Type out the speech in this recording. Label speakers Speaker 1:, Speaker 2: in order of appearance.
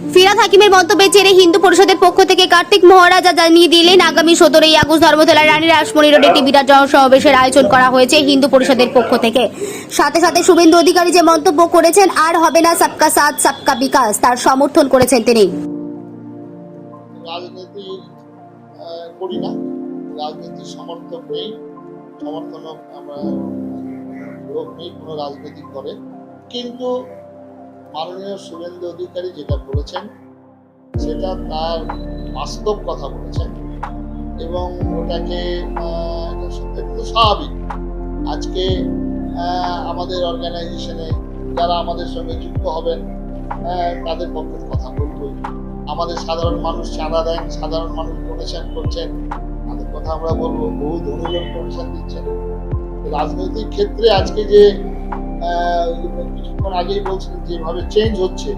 Speaker 1: ফিরহাদ হাকিমের মন্তব্যের জেরে হিন্দু পরিষদের পক্ষ থেকে কার্তিক মহারাজা জানিয়ে দিলেন আগামী 17ই আগস্ট ধর্মতলা রানী রাসমণি রোডে একটি বিরাট জনসমাবেশের আয়োজন করা হয়েছে হিন্দু পরিষদের পক্ষ থেকে। সাথে সাথে শুভেন্দু অধিকারী যে মন্তব্য করেছেন আর হবে না সবকা সাথ সবকা বিকাশ, তার সমর্থন করেছেন তিনি।
Speaker 2: রাজনীতি করি না, রাজনীতির সমর্থক নেই, সমর্থন আমরা লোক নেই কোনো রাজনীতি করে, কিন্তু মাননীয় শুভেন্দু অধিকারী যেটা বলেছেন সেটা তার বাস্তব কথা বলেছেন এবং ওটাকে এটা স্বাভাবিক। আজকে আমাদের অর্গানাইজেশনে যারা আমাদের সঙ্গে যুক্ত হবেন তাদের পক্ষে কথা বলবই। আমাদের সাধারণ মানুষ চাঁদা দেন, সাধারণ মানুষ ডোনেশন করছেন, তাদের কথা আমরা বলবো। বহু ধনী লোক ডোনেশন দিচ্ছেন। রাজনৈতিক ক্ষেত্রে আজকে যে কিছুক্ষণ আগেই বলছিলেন যেভাবে চেঞ্জ হচ্ছে,